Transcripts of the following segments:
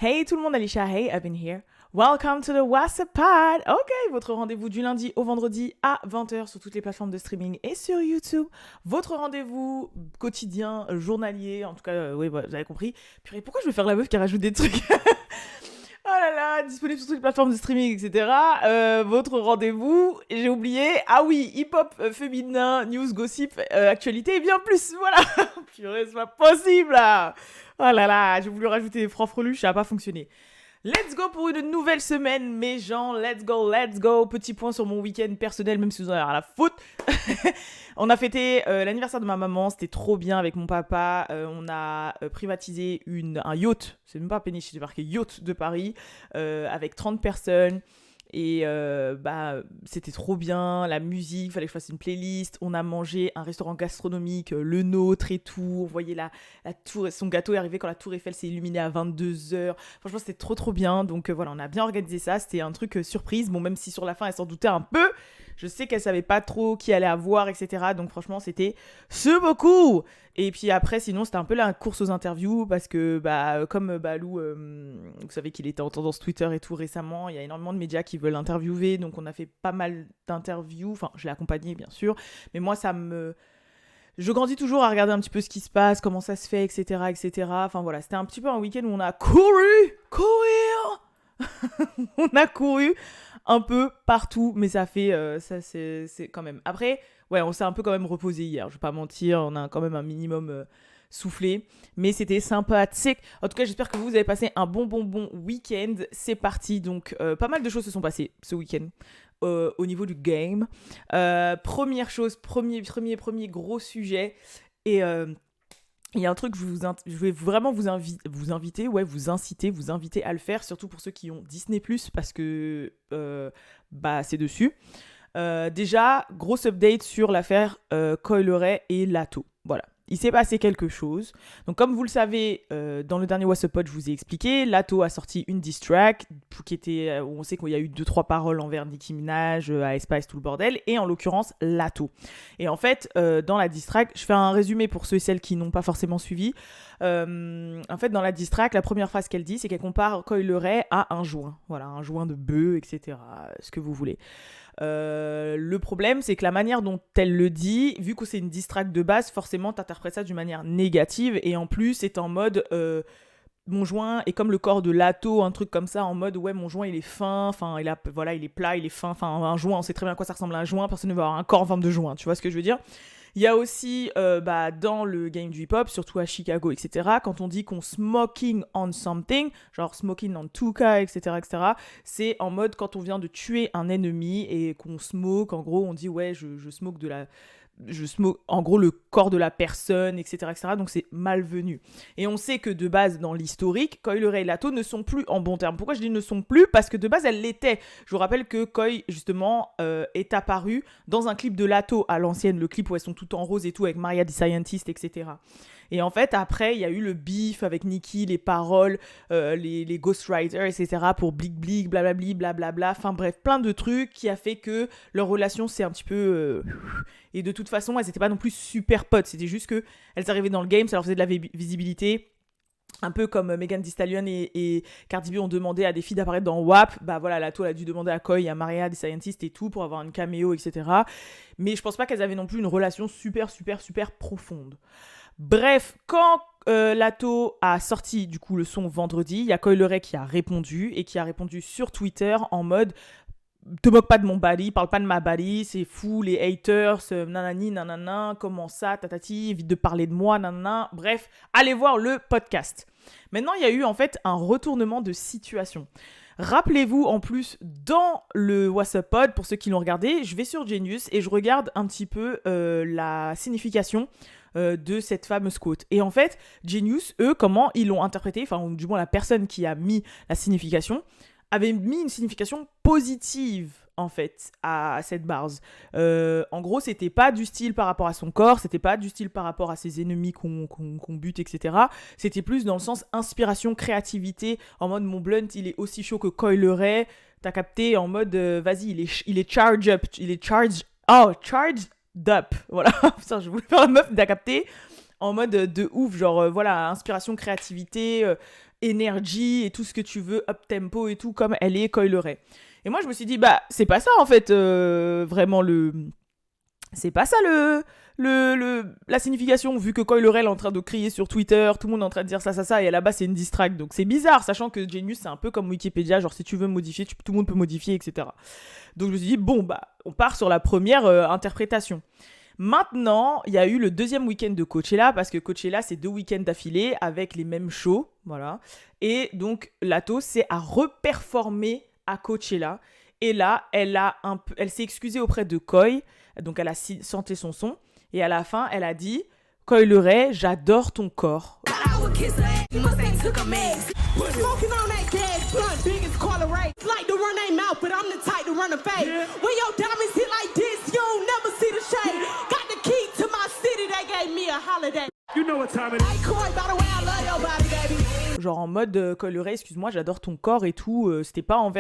Hey tout le monde, Alicia, hey, I've been here. Welcome to the WhatsApp Pod. Ok, votre rendez-vous du lundi au vendredi à 20h sur toutes les plateformes de streaming et sur YouTube. Votre rendez-vous quotidien, journalier, en tout cas, oui, vous avez compris. Purée, pourquoi je vais faire la meuf qui rajoute des trucs Oh là là, disponible sur toutes les plateformes de streaming, etc. Votre rendez-vous, j'ai oublié. Ah oui, hip-hop féminin, news, gossip, actualité et bien plus. Voilà. Purée, c'est pas possible là. Oh là là, j'ai voulu rajouter des francs-freluches, ça n'a pas fonctionné. Let's go pour une nouvelle semaine, mes gens. Let's go, let's go. Petit point sur mon week-end personnel, même si vous en avez rien à la foutre. On a fêté l'anniversaire de ma maman, c'était trop bien avec mon papa. On a privatisé un yacht, c'est même pas péniche, c'est marqué yacht de Paris, avec 30 personnes. Et c'était trop bien, la musique, il fallait que je fasse une playlist. On a mangé un restaurant gastronomique, le nôtre et tout. On voyait la tour, son gâteau est arrivé quand la tour Eiffel s'est illuminée à 22h. Franchement, c'était trop trop bien. Donc voilà, on a bien organisé ça. C'était un truc surprise. Bon, même si sur la fin, elle s'en doutait un peu. Je sais qu'elle savait pas trop qui allait avoir, etc. Donc franchement, c'était beaucoup. Et puis après, sinon, c'était un peu la course aux interviews parce que, comme Balou, vous savez qu'il était en tendance Twitter et tout récemment, il y a énormément de médias qui veulent l'interviewer, donc on a fait pas mal d'interviews. Enfin, je l'ai accompagné, bien sûr, mais moi, je grandis toujours à regarder un petit peu ce qui se passe, comment ça se fait, etc., etc. Enfin voilà, c'était un petit peu un week-end où on a courir on a couru un peu partout, mais ça fait, c'est quand même. Après, ouais, on s'est un peu quand même reposé hier, je vais pas mentir, on a quand même un minimum soufflé, mais c'était sympathique. En tout cas, j'espère que vous avez passé un bon week-end. C'est parti, donc pas mal de choses se sont passées ce week-end. Au niveau du game. Première chose, premier gros sujet, et il y a un truc que je vais vraiment vous inciter à le faire, surtout pour ceux qui ont Disney+, parce que c'est dessus. Déjà, grosse update sur l'affaire Coi Leray et Lato. Voilà. Il s'est passé quelque chose. Donc, comme vous le savez, dans le dernier What's Up Pod, je vous ai expliqué, Lato a sorti une diss track qui était, où on sait qu'il y a eu 2-3 paroles envers Nicki Minaj, Ice Spice, tout le bordel, et en l'occurrence, Lato. Et en fait, dans la diss track, je fais un résumé pour ceux et celles qui n'ont pas forcément suivi. En fait, dans la diss track, la première phrase qu'elle dit, c'est qu'elle compare Coi Leray à un joint. Voilà, un joint de bœuf, etc. Ce que vous voulez. Le problème, c'est que la manière dont elle le dit, vu que c'est une diss track de base, forcément, t'interprètes ça d'une manière négative, et en plus, c'est en mode mon joint est comme le corps de Lato, un truc comme ça, en mode ouais, mon joint il est fin, enfin il est plat, il est fin, enfin un joint, on sait très bien à quoi ça ressemble à un joint, personne ne va avoir un corps en forme de joint, tu vois ce que je veux dire? Il y a aussi, dans le game du hip-hop, surtout à Chicago, etc., quand on dit qu'on smoking on something, genre smoking on Tuka, etc., c'est en mode quand on vient de tuer un ennemi et qu'on smoke, en gros, on dit ouais, je smoke en gros le corps de la personne, etc. Donc c'est malvenu. Et on sait que de base, dans l'historique, Coi Leray et Lato ne sont plus en bons termes. Pourquoi je dis ne sont plus? Parce que de base, elles l'étaient. Je vous rappelle que Coi, justement, est apparu dans un clip de Lato à l'ancienne, le clip où elles sont toutes en rose et tout, avec Maria the Scientist, etc. Et en fait, après, il y a eu le beef avec Nicki, les paroles, les ghostwriters, etc. pour blic blic, blablabli, blablabla. Enfin bref, plein de trucs qui a fait que leur relation s'est un petit peu... Et de toute façon, elles n'étaient pas non plus super potes. C'était juste qu'elles arrivaient dans le game, ça leur faisait de la visibilité. Un peu comme Megan Thee Stallion et Cardi B ont demandé à des filles d'apparaître dans WAP. Bah voilà, Lato a dû demander à Coi, à Maria, des scientists et tout, pour avoir une caméo, etc. Mais je pense pas qu'elles avaient non plus une relation super profonde. Bref, quand Lato a sorti du coup le son vendredi, il y a Coi Leray qui a répondu, et qui a répondu sur Twitter en mode te moque pas de mon body, parle pas de ma body, c'est fou, les haters, nanani, nanana, comment ça, tatati, évite de parler de moi, nanana. Bref, allez voir le podcast. Maintenant, il y a eu en fait un retournement de situation. Rappelez-vous, en plus, dans le What's Up Pod, pour ceux qui l'ont regardé, je vais sur Genius et je regarde un petit peu la signification de cette fameuse quote. Et en fait, Genius, eux, comment ils l'ont interprété, enfin, du moins la personne qui a mis la signification, avait mis une signification positive, en fait, à cette base. En gros, c'était pas du style par rapport à son corps, c'était pas du style par rapport à ses ennemis qu'on bute, etc. C'était plus dans le sens inspiration, créativité, en mode mon blunt, il est aussi chaud que Coi Leray. T'as capté, en mode, vas-y, il est charged up, charged up. Voilà, putain, je voulais faire la meuf, t'as capté, en mode de ouf, genre, voilà, inspiration, créativité, energy et tout ce que tu veux, up tempo et tout, comme elle est Coi Leray. Et moi, je me suis dit, bah, c'est pas ça, en fait, vraiment c'est pas ça la signification, vu que Coi Leray est en train de crier sur Twitter, tout le monde est en train de dire ça, et là-bas c'est une diss track, donc c'est bizarre, sachant que Genius c'est un peu comme Wikipédia, genre si tu veux modifier, tout le monde peut modifier, etc. Donc je me suis dit, bon, bah, on part sur la première interprétation. Maintenant, il y a eu le deuxième week-end de Coachella, parce que Coachella, c'est 2 week-ends d'affilée avec les mêmes shows, voilà. Et donc, Lato, c'est à reperformer à Coachella. Et là, elle s'est excusée auprès de Coi, donc elle a chanté son son. Et à la fin, elle a dit, Coi Leray, j'adore ton corps. Genre en mode Coi Leray, excuse-moi, j'adore ton corps et tout. C'est pas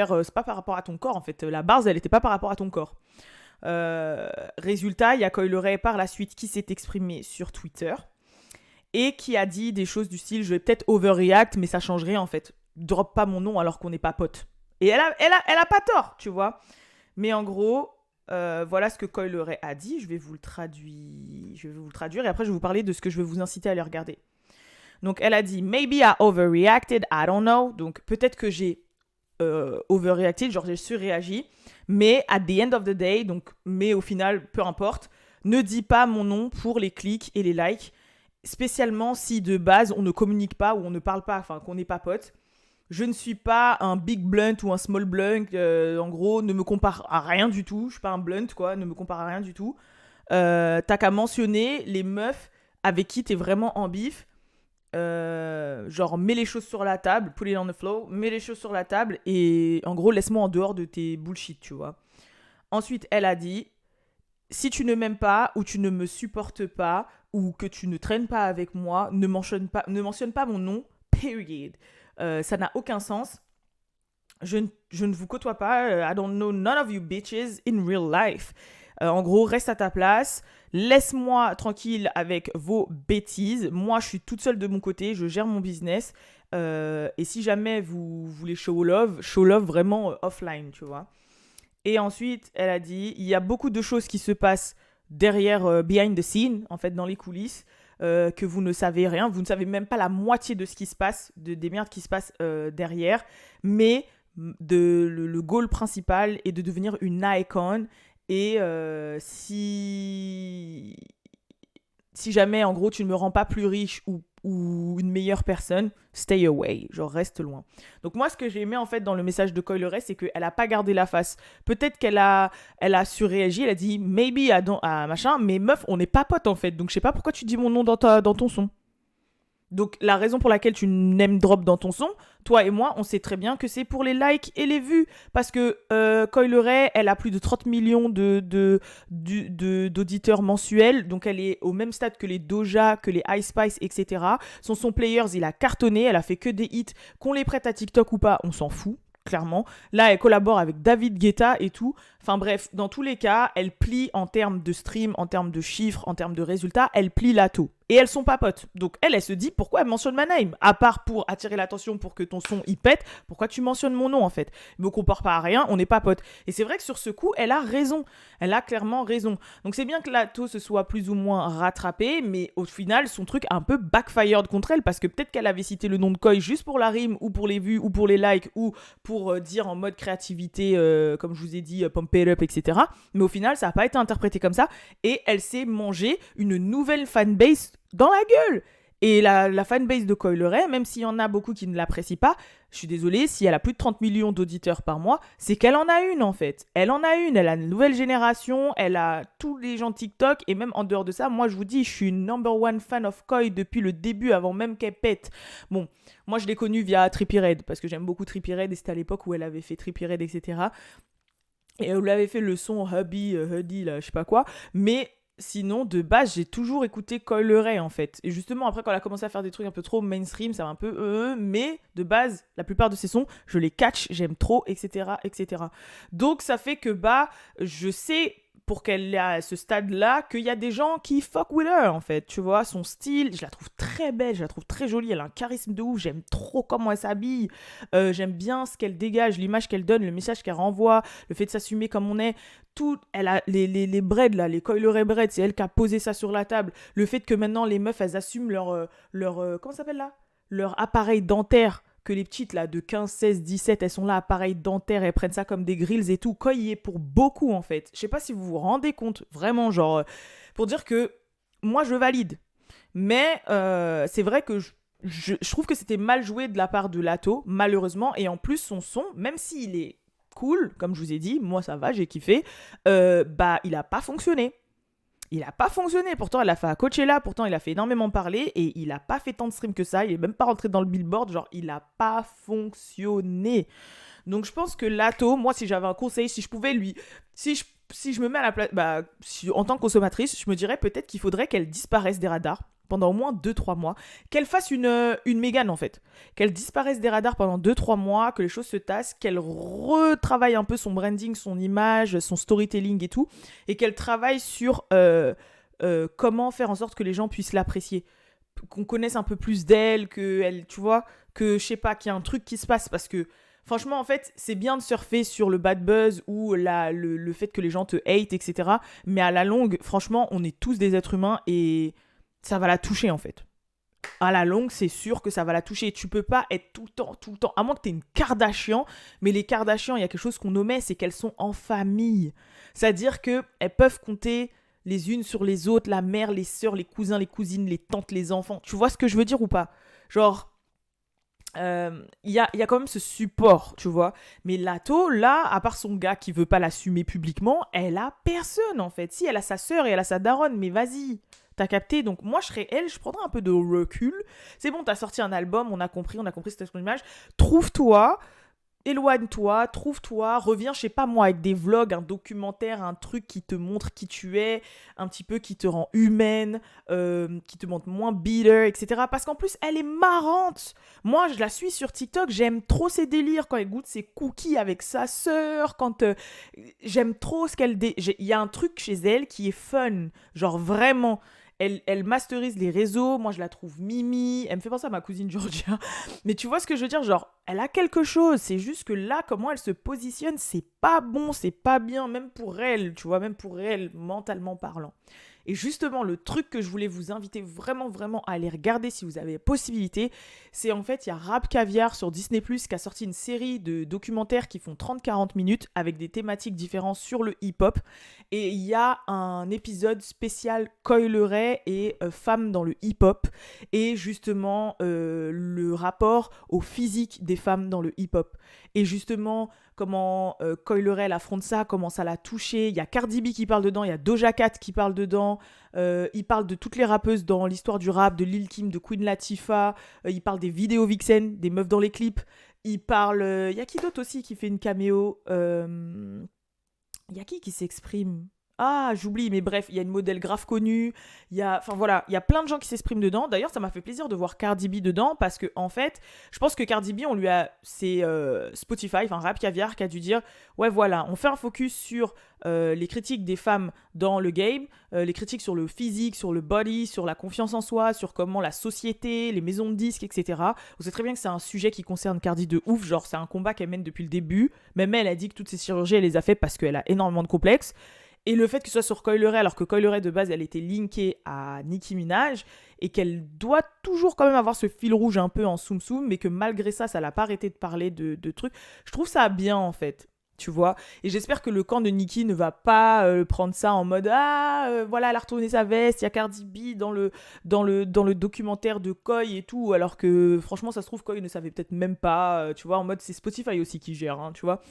par rapport à ton corps en fait. La base, elle était pas par rapport à ton corps. Résultat, il y a Coi Leray par la suite qui s'est exprimé sur Twitter et qui a dit des choses du style, je vais peut-être overreact, mais ça change rien en fait. Drop pas mon nom alors qu'on n'est pas potes. Et elle a pas tort, tu vois. Mais en gros, voilà ce que Coi Leray a dit. Je vais vous le traduire et après je vais vous parler de ce que je vais vous inciter à aller regarder. Donc elle a dit, maybe I overreacted, I don't know. Donc peut-être que j'ai overreacted, genre j'ai surréagi. Mais at the end of the day, mais au final, peu importe, ne dis pas mon nom pour les clics et les likes. Spécialement si de base on ne communique pas ou on ne parle pas, enfin qu'on n'est pas potes. Je ne suis pas un big blunt ou un small blunt. En gros, ne me compare à rien du tout. Je suis pas un blunt, quoi. Ne me compare à rien du tout. T'as qu'à mentionner les meufs avec qui t'es vraiment en bif. Genre, mets les choses sur la table. Put it on the floor. Mets les choses sur la table. Et en gros, laisse-moi en dehors de tes bullshit, tu vois. Ensuite, elle a dit, si tu ne m'aimes pas ou tu ne me supportes pas ou que tu ne traînes pas avec moi, ne mentionne pas mon nom, period. Ça n'a aucun sens. Je ne vous côtoie pas. I don't know none of you bitches in real life. En gros, reste à ta place. Laisse-moi tranquille avec vos bêtises. Moi, je suis toute seule de mon côté. Je gère mon business. Et si jamais vous voulez show love vraiment offline, tu vois. Et ensuite, elle a dit, il y a beaucoup de choses qui se passent derrière, behind the scene, en fait, dans les coulisses. Que vous ne savez rien, vous ne savez même pas la moitié de ce qui se passe, des merdes qui se passent derrière, mais le goal principal est de devenir une icon, et si jamais en gros tu ne me rends pas plus riche ou une meilleure personne, stay away, genre reste loin. Donc moi ce que j'ai aimé en fait dans le message de Coi Leray, c'est qu'elle a pas gardé la face. Peut-être qu'elle a surréagi, elle a dit maybe à machin, mais meuf on n'est pas potes en fait, donc je sais pas pourquoi tu dis mon nom dans ton son. Donc la raison pour laquelle tu name drop dans ton son, toi et moi, on sait très bien que c'est pour les likes et les vues. Parce que Coi Leray, elle a plus de 30 millions d'auditeurs mensuels. Donc elle est au même stade que les Doja, que les Ice Spice, etc. Son son Players, il a cartonné. Elle a fait que des hits. Qu'on les prête à TikTok ou pas, on s'en fout. Clairement. Là, elle collabore avec David Guetta et tout. Enfin bref, dans tous les cas, elle plie en termes de stream, en termes de chiffres, en termes de résultats, elle plie Lato. Et elles sont pas potes. Donc elle se dit, pourquoi elle mentionne ma name? À part pour attirer l'attention, pour que ton son y pète, pourquoi tu mentionnes mon nom en fait? Me compare pas à rien, on n'est pas potes. Et c'est vrai que sur ce coup, elle a raison. Elle a clairement raison. Donc c'est bien que Lato se soit plus ou moins rattrapée, mais au final, son truc a un peu backfired contre elle, parce que peut-être qu'elle avait cité le nom de Coi juste pour la rime, ou pour les vues, ou pour les likes, ou pour dire en mode créativité, comme je vous ai dit, pump it up, etc. Mais au final, ça n'a pas été interprété comme ça, et elle s'est mangée une nouvelle fanbase dans la gueule. Et la fanbase de Coi Leray, même s'il y en a beaucoup qui ne l'apprécient pas, je suis désolée, si elle a plus de 30 millions d'auditeurs par mois, c'est qu'elle en a une en fait. Elle en a une, elle a une nouvelle génération, elle a tous les gens TikTok, et même en dehors de ça, moi je vous dis, je suis une number one fan of Coi depuis le début, avant même qu'elle pète. Bon, moi je l'ai connue via Trippie Redd, parce que j'aime beaucoup Trippie Redd, et c'était à l'époque où elle avait fait Trippie Redd, etc. Et elle avait fait le son Hubby, Huddy, là, je sais pas quoi, mais... Sinon, de base, j'ai toujours écouté Coi Leray, en fait. Et justement, après, quand elle a commencé à faire des trucs un peu trop mainstream, ça m'a un peu... mais, de base, la plupart de ses sons, je les catch, j'aime trop, etc., etc. Donc, ça fait que, je sais pour qu'elle ait à ce stade-là qu'il y a des gens qui fuck with her, en fait. Tu vois, son style, je la trouve très belle, je la trouve très jolie. Elle a un charisme de ouf. J'aime trop comment elle s'habille. J'aime bien ce qu'elle dégage, l'image qu'elle donne, le message qu'elle renvoie, le fait de s'assumer comme on est. Tout, elle a les braids, là, les Coil Ray braids, c'est elle qui a posé ça sur la table. Le fait que maintenant, les meufs, elles assument comment ça s'appelle là? Leur appareil dentaire, que les petites là de 15, 16, 17, elles sont là, appareil dentaire, elles prennent ça comme des grills et tout. Quoi, il y est pour beaucoup en fait. Je sais pas si vous vous rendez compte, vraiment, genre, pour dire que moi je valide. Mais c'est vrai que je trouve que c'était mal joué de la part de Lato, malheureusement. Et en plus, son son, même s'il est cool, comme je vous ai dit, moi ça va, j'ai kiffé, bah il a pas fonctionné. Il a pas fonctionné. Pourtant, elle a fait à Coachella. Pourtant, il a fait énormément parler. Et il a pas fait tant de streams que ça. Il est même pas rentré dans le Billboard. Genre, il a pas fonctionné. Donc, je pense que Lato, moi, si j'avais un conseil, si je pouvais lui... Si je me mets à la place... Bah, en tant que consommatrice, je me dirais peut-être qu'il faudrait qu'elle disparaisse des radars pendant au moins 2-3 mois. Qu'elle fasse une Mégane, en fait. Qu'elle disparaisse des radars pendant 2-3 mois, que les choses se tassent, qu'elle retravaille un peu son branding, son image, son storytelling et tout, et qu'elle travaille sur comment faire en sorte que les gens puissent l'apprécier. Qu'on connaisse un peu plus d'elle, que elle, tu vois, que je sais pas, qu'il y a un truc qui se passe, parce que franchement, en fait, c'est bien de surfer sur le bad buzz ou le fait que les gens te hate, etc. Mais à la longue, franchement, on est tous des êtres humains et ça va la toucher, en fait. À la longue, c'est sûr que ça va la toucher. Tu peux pas être tout le temps, à moins que tu aies une Kardashian. Mais les Kardashians, il y a quelque chose qu'on omet, c'est qu'elles sont en famille. C'est-à-dire qu'elles peuvent compter les unes sur les autres, la mère, les sœurs, les cousins, les cousines, les tantes, les enfants. Tu vois ce que je veux dire ou pas? Genre, y a quand même ce support, tu vois. Mais Lato, là, à part son gars qui veut pas l'assumer publiquement, elle a personne, en fait. Si, elle a sa sœur et elle a sa daronne, mais vas-y. T'as capté? Donc moi, je serais elle, je prendrais un peu de recul. C'est bon, t'as sorti un album, on a compris c'était ton image. Trouve-toi, éloigne-toi, trouve-toi, reviens, je sais pas moi, avec des vlogs, un documentaire, un truc qui te montre qui tu es, un petit peu qui te rend humaine, qui te montre moins bitter, etc. Parce qu'en plus, elle est marrante. Moi, je la suis sur TikTok, j'aime trop ses délires quand elle goûte ses cookies avec sa sœur, quand j'aime trop ce qu'elle... Il y a un truc chez elle qui est fun, genre vraiment... Elle masterise les réseaux, moi je la trouve mimi, elle me fait penser à ma cousine Georgia. Mais tu vois ce que je veux dire, genre, elle a quelque chose, c'est juste que là, comment elle se positionne, c'est pas bon, c'est pas bien, même pour elle, tu vois, même pour elle, mentalement parlant. Et justement, le truc que je voulais vous inviter vraiment, vraiment à aller regarder si vous avez possibilité, c'est en fait, il y a Rap Caviar sur Disney+, qui a sorti une série de documentaires qui font 30-40 minutes avec des thématiques différentes sur le hip-hop. Et il y a un épisode spécial Coi Leray et femmes dans le hip-hop. Et justement, le rapport au physique des femmes dans le hip-hop. Et justement, comment Coi Leray affronte ça, comment ça l'a touché. Il y a Cardi B qui parle dedans, il y a Doja Cat qui parle dedans. Il parle de toutes les rappeuses dans l'histoire du rap, de Lil Kim, de Queen Latifah. Il parle des vidéos vixen, des meufs dans les clips. Il parle... Il y a qui d'autre aussi qui fait une caméo Il y a qui s'exprime? Ah, j'oublie, mais bref, il y a une modèle grave connue, enfin voilà, il y a plein de gens qui s'expriment dedans. D'ailleurs, ça m'a fait plaisir de voir Cardi B dedans parce que en fait, je pense que Cardi B, c'est Spotify, enfin Rap Caviar, qui a dû dire, ouais voilà, on fait un focus sur les critiques des femmes dans le game, les critiques sur le physique, sur le body, sur la confiance en soi, sur comment la société, les maisons de disques, etc. On sait très bien que c'est un sujet qui concerne Cardi de ouf, genre c'est un combat qu'elle mène depuis le début. Même elle a dit que toutes ces chirurgies, elle les a fait parce qu'elle a énormément de complexes. Et le fait que ce soit sur Coi Leray, alors que Coi Leray de base, elle était linkée à Nicki Minaj, et qu'elle doit toujours quand même avoir ce fil rouge un peu en soum-soum, mais que malgré ça, ça l'a pas arrêté de parler de trucs. Je trouve ça bien, en fait, tu vois. Et j'espère que le camp de Nicki ne va pas prendre ça en mode « Ah, voilà, elle a retourné sa veste, il y a Cardi B dans le documentaire de Coi et tout », alors que franchement, ça se trouve, Coi ne savait peut-être même pas, tu vois, en mode c'est Spotify aussi qui gère, hein, tu vois.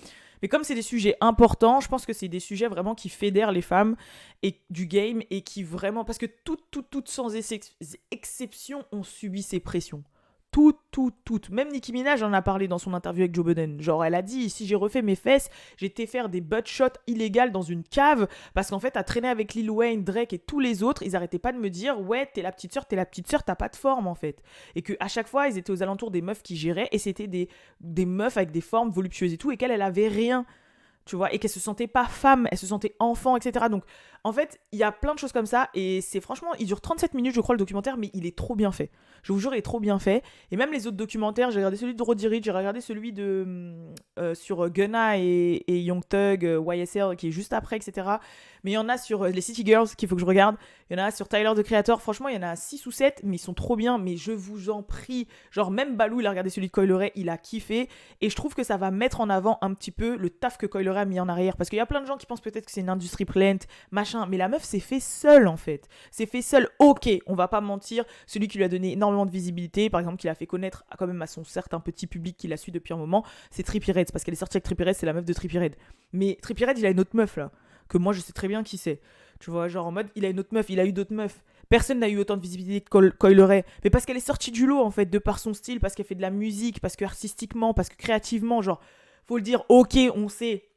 Mais comme c'est des sujets importants, je pense que c'est des sujets vraiment qui fédèrent les femmes et du game et qui vraiment... Parce que toutes sans exception ont subi ces pressions. Toutes. Même Nicki Minaj en a parlé dans son interview avec Joe Budden. Genre, elle a dit, si j'ai refait mes fesses, j'ai été faire des butt shots illégales dans une cave parce qu'en fait, à traîner avec Lil Wayne, Drake et tous les autres, ils arrêtaient pas de me dire, ouais, t'es la petite sœur, t'as pas de forme en fait. Et qu'à chaque fois, ils étaient aux alentours des meufs qui géraient et c'était des meufs avec des formes voluptueuses et tout et qu'elle avait rien. tu vois, et qu'elle se sentait pas femme, elle se sentait enfant, etc. Donc, en fait, il y a plein de choses comme ça, et c'est franchement, il dure 37 minutes, je crois, le documentaire, mais il est trop bien fait. Je vous jure, il est trop bien fait. Et même les autres documentaires, j'ai regardé celui de Roddy Ricch, j'ai regardé celui sur Gunna et Young Thug, YSL, qui est juste après, etc. Mais il y en a sur les City Girls qu'il faut que je regarde. Il y en a sur Tyler, The Creator. Franchement, il y en a 6 ou 7, mais ils sont trop bien. Mais je vous en prie. Genre, même Balou, il a regardé celui de Coi Leray, il a kiffé. Et je trouve que ça va mettre en avant un petit peu le taf que Coi Leray a mis en arrière. Parce qu'il y a plein de gens qui pensent peut-être que c'est une industrie plant, machin. Mais la meuf s'est fait seule, en fait. C'est fait seule. Ok, on va pas mentir. Celui qui lui a donné énormément de visibilité, par exemple, qui l'a fait connaître quand même à son certain petit public qui la suit depuis un moment, c'est Trippie Redd. Parce qu'elle est sortie avec Trippie Redd, c'est la meuf de Trippie Redd. Mais Trippie Redd, il a une autre meuf, là. Que moi, je sais très bien qui c'est. Tu vois, genre en mode, il a une autre meuf, il a eu d'autres meufs. Personne n'a eu autant de visibilité que Coi Leray. Mais parce qu'elle est sortie du lot, en fait, de par son style, parce qu'elle fait de la musique, parce que artistiquement, parce que créativement, genre, faut le dire, ok, on sait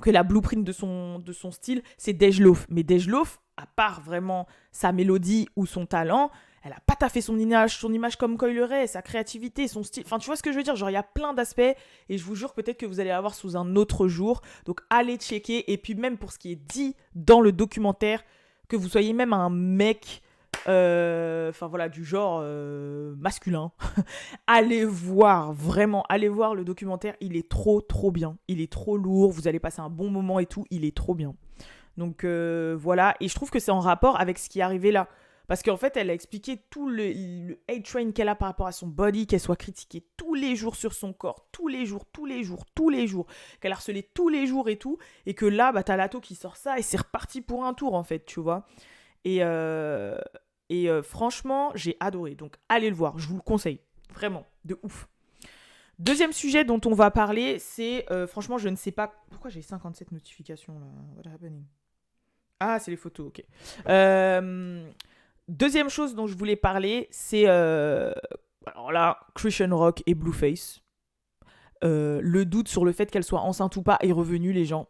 que la blueprint de son style, c'est Dej Loaf. Mais Dej Loaf, à part vraiment sa mélodie ou son talent, elle a pas taffé son image comme Coi Leray, sa créativité, son style. Enfin, tu vois ce que je veux dire? Genre, il y a plein d'aspects et je vous jure peut-être que vous allez avoir sous un autre jour. Donc, allez checker. Et puis, même pour ce qui est dit dans le documentaire, que vous soyez même un mec, enfin voilà, du genre masculin, allez voir, vraiment, allez voir le documentaire. Il est trop, trop bien. Il est trop lourd. Vous allez passer un bon moment et tout. Il est trop bien. Donc, voilà. Et je trouve que c'est en rapport avec ce qui est arrivé là. Parce qu'en fait, elle a expliqué tout le hate train qu'elle a par rapport à son body, qu'elle soit critiquée tous les jours sur son corps, tous les jours, qu'elle a harcelé tous les jours et tout, et que là, bah, t'as Lato qui sort ça, et c'est reparti pour un tour, en fait, tu vois. Et franchement, j'ai adoré. Donc, allez le voir, je vous le conseille. Vraiment, de ouf. Deuxième sujet dont on va parler, c'est, franchement, je ne sais pas... Pourquoi j'ai 57 notifications, là? What happening? Ah, c'est les photos, ok. Deuxième chose dont je voulais parler, c'est alors là, Christian Rock et Blueface. Le doute sur le fait qu'elle soit enceinte ou pas est revenu, les gens.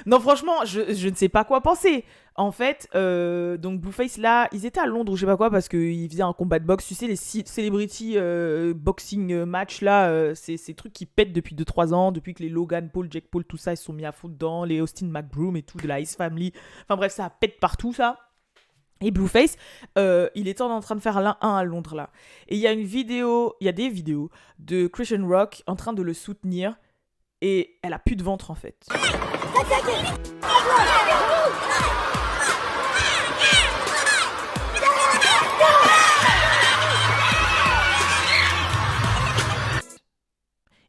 Non, franchement, je ne sais pas quoi penser. En fait, donc Blueface, là, ils étaient à Londres ou je sais pas quoi parce qu'ils faisaient un combat de boxe. Tu sais, les celebrity boxing match, là, c'est ces trucs qui pètent depuis 2-3 ans, depuis que les Logan Paul, Jake Paul, tout ça, ils se sont mis à fond dedans, les Austin McBroom et tout, de la Ace Family. Enfin bref, ça pète partout, ça. Et Blueface, il est en train de faire un à Londres, là. Et il y a des vidéos de Christian Rock en train de le soutenir. Et elle a plus de ventre, en fait.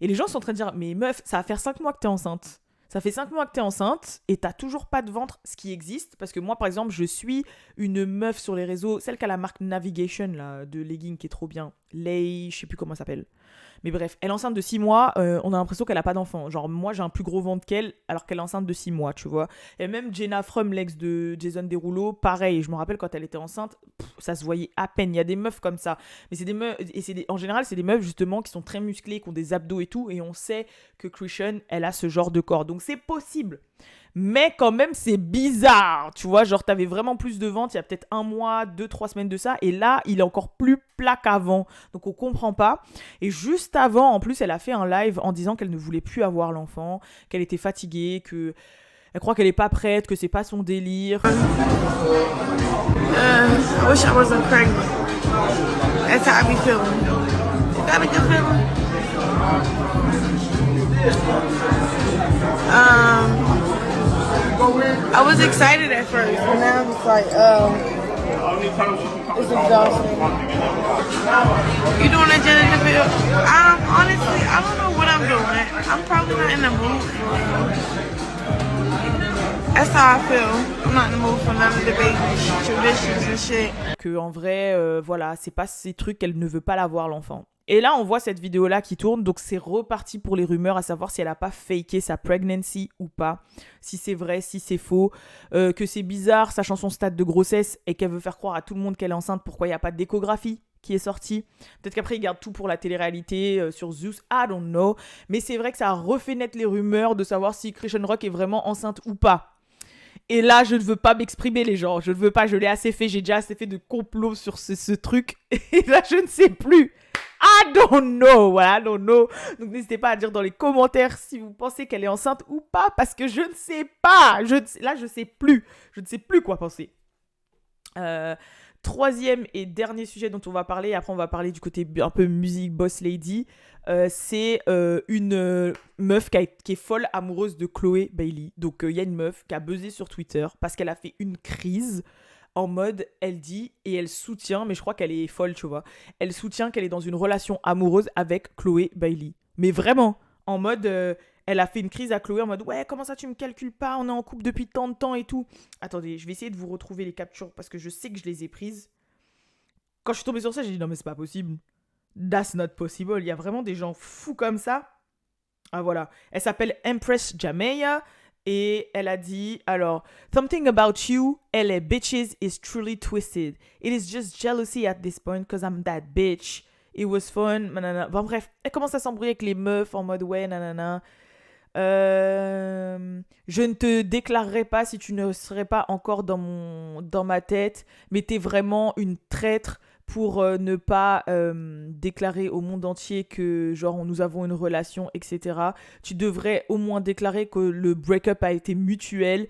Et les gens sont en train de dire, mais meuf, ça va faire 5 mois que t'es enceinte. Ça fait 5 mois que t'es enceinte et t'as toujours pas de ventre, ce qui existe. Parce que moi, par exemple, je suis une meuf sur les réseaux, celle qui a la marque Navigation, là, de legging qui est trop bien. Lay, je sais plus comment elle s'appelle. Mais bref, elle est enceinte de 6 mois, on a l'impression qu'elle a pas d'enfant. Genre, moi, j'ai un plus gros ventre qu'elle, alors qu'elle est enceinte de 6 mois, tu vois. Et même Jenna From, l'ex de Jason Derulo, pareil. Je me rappelle quand elle était enceinte, ça se voyait à peine. Il y a des meufs comme ça. Mais c'est des meufs, et en général, c'est des meufs, justement, qui sont très musclées, qui ont des abdos et tout. Et on sait que Christian, elle a ce genre de corps. Donc, c'est possible. Mais quand même, c'est bizarre, tu vois, genre t'avais vraiment plus de ventre il y a peut-être 1 mois, 2-3 semaines de ça, et là, il est encore plus plat qu'avant, donc on comprend pas. Et juste avant, en plus, elle a fait un live en disant qu'elle ne voulait plus avoir l'enfant, qu'elle était fatiguée, que elle croit qu'elle est pas prête, que c'est pas son délire. I wish I wasn't pregnant. That's how I be feeling. You got a good feeling? I was excited at first, and now I'm just like, it's exhausting. You doing a gender interview? Honestly, I don't know what I'm doing. I'm probably not in the mood for it. That's how I feel. I'm not in the mood for none of the baby traditions and shit. Que en vrai, voilà, c'est pas ces trucs qu'elle ne veut pas l'avoir, l'enfant. Et là, on voit cette vidéo-là qui tourne, donc c'est reparti pour les rumeurs, à savoir si elle a pas faké sa pregnancy ou pas, si c'est vrai, si c'est faux, que c'est bizarre, sachant son stade de grossesse, et qu'elle veut faire croire à tout le monde qu'elle est enceinte, pourquoi il n'y a pas d'échographie qui est sortie. Peut-être qu'après, ils gardent tout pour la télé-réalité sur Zeus, I don't know. Mais c'est vrai que ça a refait naître les rumeurs de savoir si Christian Rock est vraiment enceinte ou pas. Et là, je ne veux pas m'exprimer, les gens. Je ne veux pas, je l'ai assez fait, j'ai déjà assez fait de complot sur ce truc. Et là, je ne sais plus. I don't know. Voilà, I don't know. Donc n'hésitez pas à dire dans les commentaires si vous pensez qu'elle est enceinte ou pas, parce que je ne sais pas. Là, je sais plus. Je ne sais plus quoi penser. Troisième et dernier sujet dont on va parler, après on va parler du côté un peu musique boss lady, c'est une meuf qui est folle amoureuse de Chloé Bailey. Donc il y a une meuf qui a buzzé sur Twitter parce qu'elle a fait une crise en mode, elle dit, et elle soutient, mais je crois qu'elle est folle, tu vois, elle soutient qu'elle est dans une relation amoureuse avec Chloé Bailey. Mais vraiment, en mode, elle a fait une crise à Chloé en mode, ouais, comment ça tu me calcules pas, on est en couple depuis tant de temps et tout. Attendez, je vais essayer de vous retrouver les captures parce que je sais que je les ai prises. Quand je suis tombée sur ça, j'ai dit, non mais c'est pas possible. That's not possible. Il y a vraiment des gens fous comme ça. Ah voilà, elle s'appelle Empress Jamea. Et elle a dit, alors, something about you, LA bitches, is truly twisted. It is just jealousy at this point, cause I'm that bitch. It was fun, nanana. Bon, bref, elle commence à s'embrouiller avec les meufs en mode, ouais, nanana. Je ne te déclarerai pas si tu ne serais pas encore dans ma tête, mais t'es vraiment une traître pour ne pas déclarer au monde entier que genre nous avons une relation, etc. Tu devrais au moins déclarer que le break-up a été mutuel.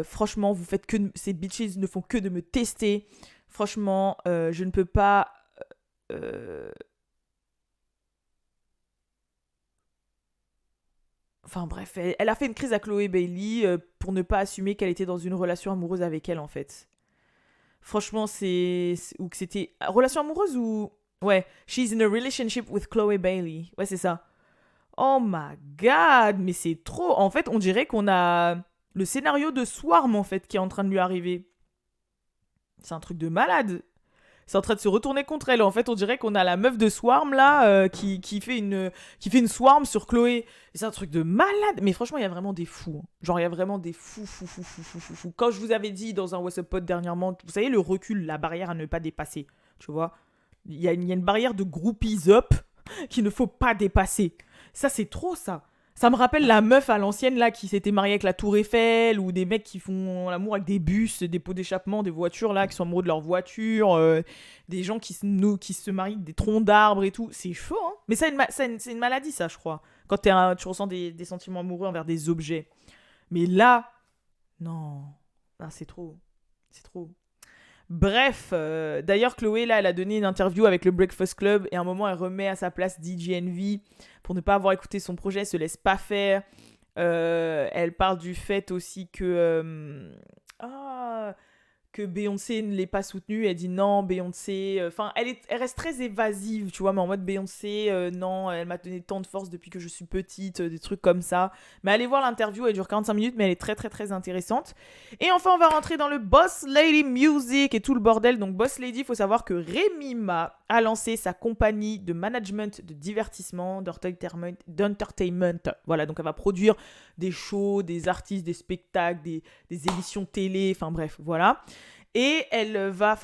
Franchement, vous faites que ces bitches ne font que de me tester. Franchement, je ne peux pas. Enfin bref, elle a fait une crise à Chloé Bailey pour ne pas assumer qu'elle était dans une relation amoureuse avec elle en fait. Franchement, ou que c'était relation amoureuse ou ouais, she's in a relationship with Chloé Bailey. Ouais, c'est ça. Oh my god, mais c'est trop. En fait, on dirait qu'on a le scénario de Swarm en fait qui est en train de lui arriver. C'est un truc de malade. C'est en train de se retourner contre elle. En fait, on dirait qu'on a la meuf de Swarm là qui fait une Swarm sur Chloé. C'est un truc de malade. Mais franchement, il y a vraiment des fous. Hein. Genre, il y a vraiment des fous. Quand je vous avais dit dans un WhatsApp Pod dernièrement, vous savez, le recul, la barrière à ne pas dépasser. Tu vois, il y a une barrière de groupies up qu'il ne faut pas dépasser. Ça, c'est trop ça. Ça me rappelle la meuf à l'ancienne là qui s'était mariée avec la Tour Eiffel ou des mecs qui font l'amour avec des bus, des pots d'échappement, des voitures là qui sont amoureux de leur voiture, des gens qui se marient avec des troncs d'arbres et tout. C'est chaud, hein. Mais c'est une maladie ça, je crois. Quand tu ressens des sentiments amoureux envers des objets. Mais là, non, ah, c'est trop. C'est trop. Bref, d'ailleurs Chloé là elle a donné une interview avec le Breakfast Club et à un moment elle remet à sa place DJ Envy pour ne pas avoir écouté son projet, elle se laisse pas faire. Elle parle du fait aussi que Beyoncé ne l'ait pas soutenue. Elle dit non, Beyoncé. Enfin, elle reste très évasive, tu vois, mais en mode Beyoncé, non, elle m'a donné tant de force depuis que je suis petite, des trucs comme ça. Mais allez voir l'interview, elle dure 45 minutes, mais elle est très, très, très intéressante. Et enfin, on va rentrer dans le Boss Lady Music et tout le bordel. Donc, Boss Lady, il faut savoir que Remy Ma a lancé sa compagnie de management, de divertissement, d'entertainment. Voilà, donc elle va produire des shows, des artistes, des spectacles, des émissions télé, enfin bref, voilà. Et elle va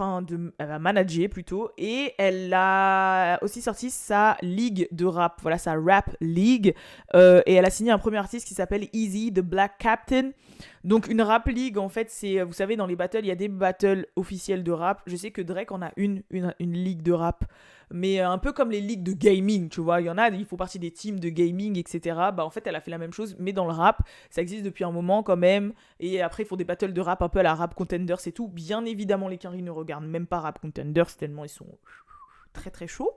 manager plutôt, et elle a aussi sorti sa ligue de rap, voilà, sa rap league, et elle a signé un premier artiste qui s'appelle Easy, The Black Captain. Donc une rap league, en fait, c'est, vous savez, dans les battles, il y a des battles officiels de rap. Je sais que Drake en a une ligue de rap, mais un peu comme les ligues de gaming, tu vois, il y en a, il faut partie des teams de gaming, etc. Bah en fait, elle a fait la même chose, mais dans le rap, ça existe depuis un moment quand même, et après, ils font des battles de rap un peu à la Rap Contenders et tout. Bien évidemment, les Quinry ne regardent même pas Rap Contenders, tellement ils sont très très chauds.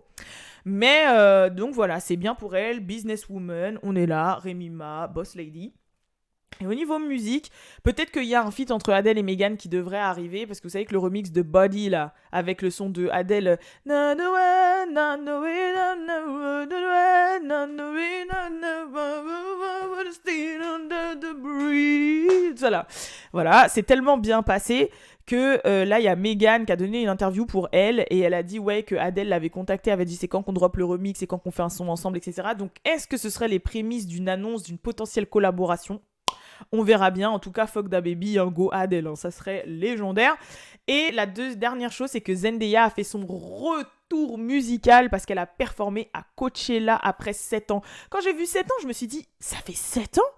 Mais donc voilà, c'est bien pour elle, businesswoman, on est là, Remy Ma, Boss Lady. Et au niveau musique, peut-être qu'il y a un feat entre Adele et Megan qui devrait arriver, parce que vous savez que le remix de Body, là, avec le son de Adele, voilà, c'est tellement bien passé que là, il y a Megan qui a donné une interview pour elle, et elle a dit, ouais, que Adele l'avait contactée, avait dit, c'est quand qu'on drop le remix, c'est quand qu'on fait un son ensemble, etc. Donc, est-ce que ce serait les prémices d'une annonce, d'une potentielle collaboration ? On verra bien. En tout cas, fuck da baby, un go Adele, hein, ça serait légendaire. Et la dernière chose, c'est que Zendaya a fait son retour musical parce qu'elle a performé à Coachella après 7 ans. Quand j'ai vu 7 ans, je me suis dit, ça fait 7 ans ?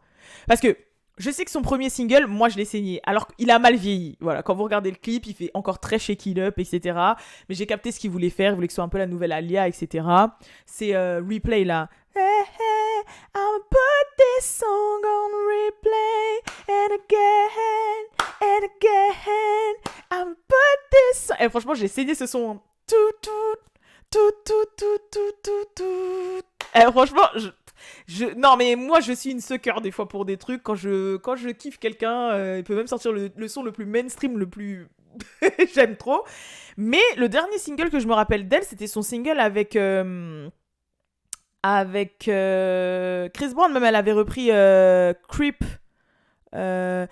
Parce que Je sais que son premier single, moi je l'ai saigné. Alors qu'il a mal vieilli. Voilà, quand vous regardez le clip, il fait encore très shake it up, etc. Mais j'ai capté ce qu'il voulait faire. Il voulait que ce soit un peu la nouvelle Alia, etc. C'est Replay là. Hey, hey, I'll put this song on replay and again and again. I'll put this song. Et franchement, j'ai saigné ce son. Tout, tout, tout, tout, tout, tout, tout, tout. Et franchement, non, mais moi, je suis une sucker des fois pour des trucs. Quand je kiffe quelqu'un, il peut même sortir le son le plus mainstream, le plus... J'aime trop. Mais le dernier single que je me rappelle d'elle, c'était son single avec Chris Brown. Même, elle avait repris Creep. I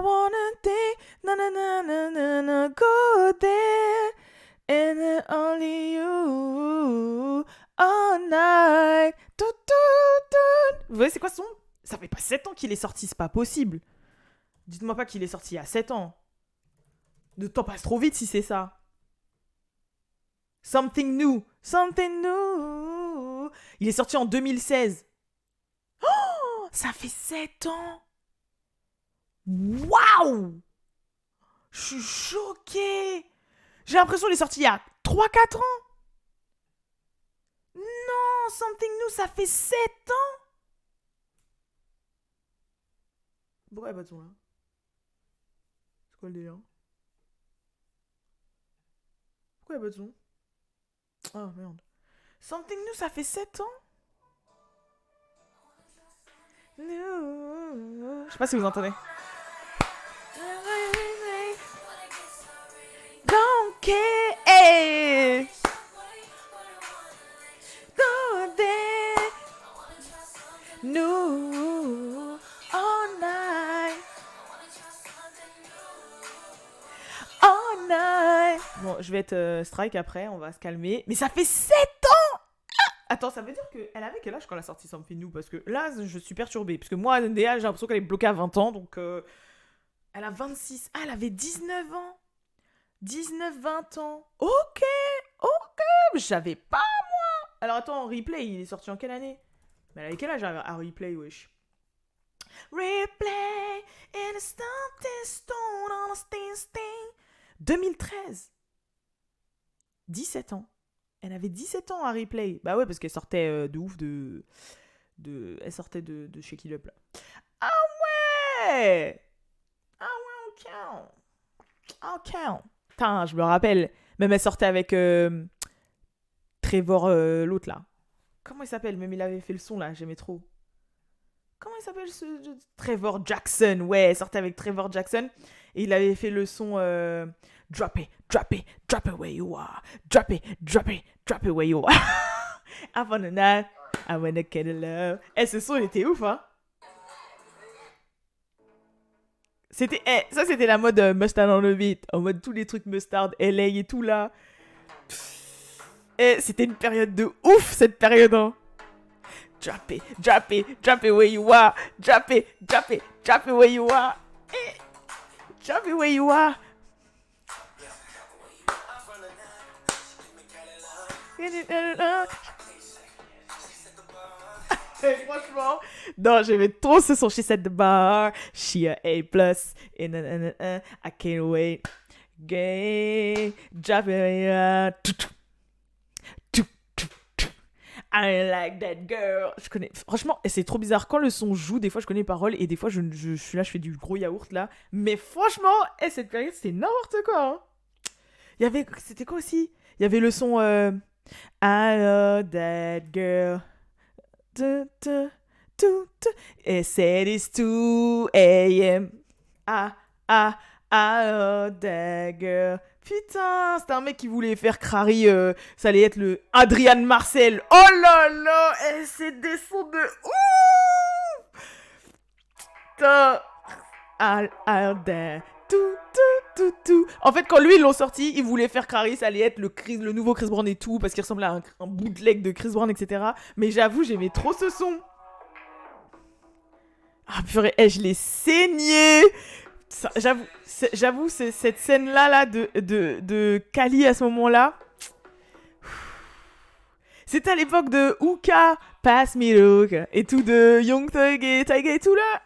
wanna take, na na na na na na, go there, and only you, all night. Tout, tout, tout. Vous voyez, c'est quoi ce son? Ça fait pas 7 ans qu'il est sorti, c'est pas possible. Dites-moi pas qu'il est sorti il y a 7 ans. Le temps passe trop vite si c'est ça. Something new. Something new. Il est sorti en 2016. Oh, ça fait 7 ans. Waouh! Je suis choquée. J'ai l'impression qu'il est sorti il y a 3-4 ans. Non, Something New, ça fait 7 ans. Pourquoi il n'y a pas de son là? C'est quoi le délire? Pourquoi il n'y a pas de son? Ah merde. Something New, ça fait 7 ans. Je sais pas si vous entendez. Don't care. Go there. No. All night. All night. Bon, je vais être strike après, on va se calmer. Mais ça fait 7 ans. Attends, ça veut dire qu'elle avait quel âge quand elle a sorti Something New? Parce que là, je suis perturbée. Parce que moi, NDA, j'ai l'impression qu'elle est bloquée à 20 ans. Donc, elle a 26. Ah, elle avait 19 ans. 19-20 ans. Ok. Je savais pas, moi. Alors, attends, Replay, il est sorti en quelle année? Mais elle avait quel âge à Replay, wesh? Replay in a stone on a sting. 2013. 17 ans. Elle avait 17 ans à Replay. Bah ouais, parce qu'elle sortait de ouf elle sortait de Shake It Up, là. Ah ouais! Ok. Putain, je me rappelle. Même elle sortait avec Trevor, l'autre, là. Comment il s'appelle? Même il avait fait le son, là. J'aimais trop. Comment il s'appelle Trevor Jackson. Ouais, elle sortait avec Trevor Jackson. Et il avait fait le son... Drop it where you are. Drop it where you are. I wanna night, I wanna get a love. Ce son, il était ouf, hein. C'était, ça, c'était la mode Mustard on the Beat. En mode tous les trucs Mustard, LA et tout, là. C'était une période de ouf, cette période, hein. Drop it where you are. Drop it where you are. Drop it where you are. Franchement, non, j'aimais trop ce son. She set the bar, she a A+, I can't wait. Gay, drop it, I like that girl. Je connais, franchement, c'est trop bizarre. Quand le son joue, des fois je connais les paroles et des fois je suis là, je fais du gros yaourt là. Mais franchement, cette période, c'était n'importe quoi. Hein. C'était quoi aussi? Il y avait le son I love that girl. It said it's 2 a.m. I love that girl. Putain, c'était un mec qui voulait faire crari. Ça allait être le Adrian Marcel. Oh là là, c'est des sons de ouf. Putain. I love that. Tout. En fait, quand lui, ils l'ont sorti, ils voulaient faire crari, ça allait être le nouveau Chris Brown et tout, parce qu'il ressemblait à un bootleg de Chris Brown, etc. Mais j'avoue, j'aimais trop ce son. Ah purée, je l'ai saigné. J'avoue, cette scène-là là, de Kali à ce moment-là. C'était à l'époque de Uka, Pass Me Look, et tout de Young Thug et Tyga et tout là.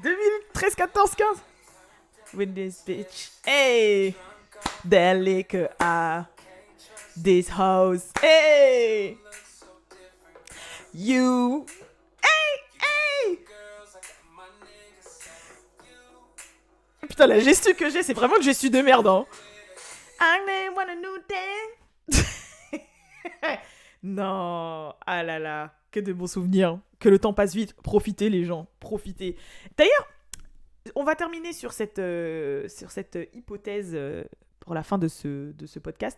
2013, 14, 15. With this bitch. Hey! The liquor out. This house. Hey! You. Hey! Putain, la gestu que j'ai, c'est vraiment une gestu de merde, hein. I want a new day. Non. Ah là là. Que de bons souvenirs. Que le temps passe vite. Profitez, les gens. Profitez. D'ailleurs, on va terminer sur cette hypothèse pour la fin de ce podcast.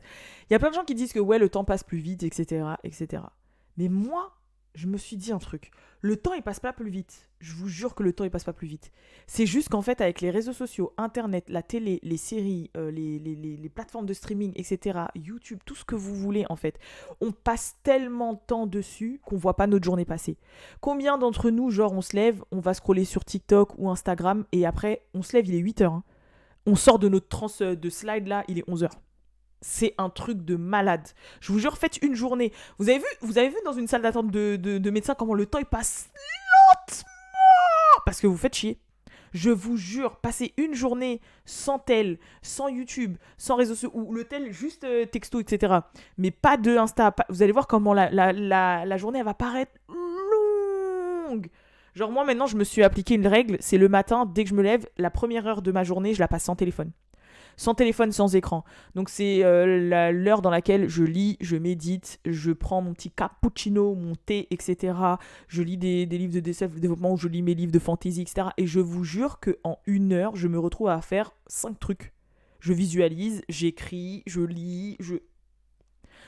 Il y a plein de gens qui disent que ouais, le temps passe plus vite, etc., etc. Mais moi, je me suis dit un truc. Le temps, il passe pas plus vite. Je vous jure que le temps, il passe pas plus vite. C'est juste qu'en fait, avec les réseaux sociaux, Internet, la télé, les séries, les plateformes de streaming, etc., YouTube, tout ce que vous voulez, en fait, on passe tellement de temps dessus qu'on voit pas notre journée passer. Combien d'entre nous, genre, on se lève, on va scroller sur TikTok ou Instagram, et après, on se lève, il est 8h. Hein. On sort de notre transe de slide, là, il est 11h. C'est un truc de malade. Je vous jure, faites une journée. Vous avez vu dans une salle d'attente de médecin comment le temps il passe lentement parce que vous faites chier. Je vous jure, passez une journée sans tel, sans YouTube, sans réseaux sociaux, ou le tel juste texto, etc. Mais pas de Insta. Vous allez voir comment la journée elle va paraître longue. Genre moi maintenant je me suis appliqué une règle, c'est le matin, dès que je me lève, la première heure de ma journée, je la passe sans téléphone. Sans téléphone, sans écran. Donc c'est l'heure dans laquelle je lis, je médite, je prends mon petit cappuccino, mon thé, etc. Je lis des livres de développement, je lis mes livres de fantasy, etc. Et je vous jure qu'en 1 heure, je me retrouve à faire 5 trucs. Je visualise, j'écris, je lis,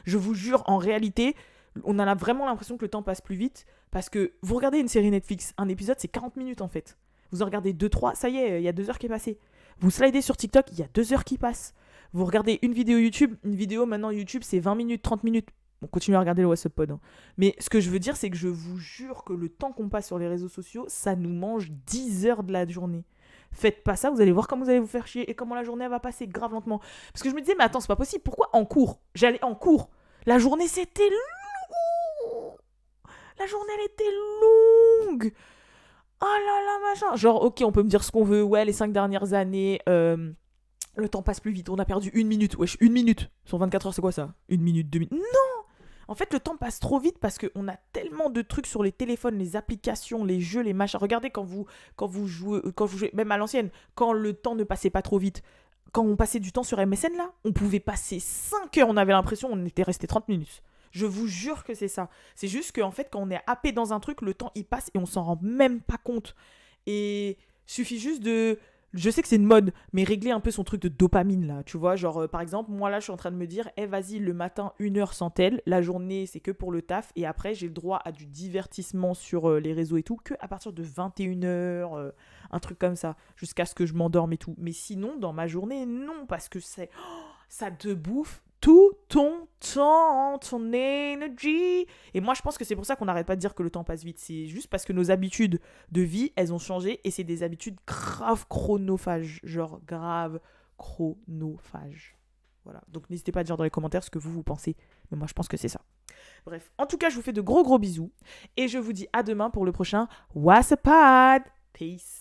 Je vous jure, en réalité, on a vraiment l'impression que le temps passe plus vite parce que vous regardez une série Netflix, un épisode c'est 40 minutes en fait. Vous en regardez 2-3, ça y est, il y a 2 heures qui est passée. Vous slidez sur TikTok, il y a 2 heures qui passent. Vous regardez une vidéo YouTube, une vidéo maintenant YouTube c'est 20 minutes, 30 minutes. On continue à regarder le WhatsApp Pod. Hein. Mais ce que je veux dire c'est que je vous jure que le temps qu'on passe sur les réseaux sociaux, ça nous mange 10 heures de la journée. Faites pas ça, vous allez voir comment vous allez vous faire chier et comment la journée elle va passer grave lentement. Parce que je me disais, mais attends, c'est pas possible, pourquoi en cours ? J'allais en cours. La journée c'était long. La journée elle était longue. Oh là là, machin. Genre, ok, on peut me dire ce qu'on veut. Ouais, les 5 dernières années, le temps passe plus vite. On a perdu 1 minute. Wesh, 1 minute. Sur 24 heures, c'est quoi ça ? 1 minute, 2 minutes. Non ! En fait, le temps passe trop vite parce qu'on a tellement de trucs sur les téléphones, les applications, les jeux, les machins. Regardez quand vous jouez, même à l'ancienne, quand le temps ne passait pas trop vite. Quand on passait du temps sur MSN, là, on pouvait passer 5 heures. On avait l'impression qu'on était resté 30 minutes. Je vous jure que c'est ça. C'est juste qu'en fait, quand on est happé dans un truc, le temps, il passe et on s'en rend même pas compte. Et suffit juste de... Je sais que c'est une mode, mais régler un peu son truc de dopamine, là. Tu vois, genre, par exemple, moi, là, je suis en train de me dire, vas-y, le matin, 1 heure sans tel. La journée, c'est que pour le taf. Et après, j'ai le droit à du divertissement sur les réseaux et tout, que à partir de 21h, un truc comme ça, jusqu'à ce que je m'endorme et tout. Mais sinon, dans ma journée, non, parce que ça te bouffe tout ton temps, ton énergie. Et moi, je pense que c'est pour ça qu'on n'arrête pas de dire que le temps passe vite. C'est juste parce que nos habitudes de vie, elles ont changé et c'est des habitudes grave chronophages. Genre grave chronophages. Voilà. Donc, n'hésitez pas à dire dans les commentaires ce que vous pensez. Mais moi, je pense que c'est ça. Bref. En tout cas, je vous fais de gros bisous. Et je vous dis à demain pour le prochain WhatsApp Pod. Peace.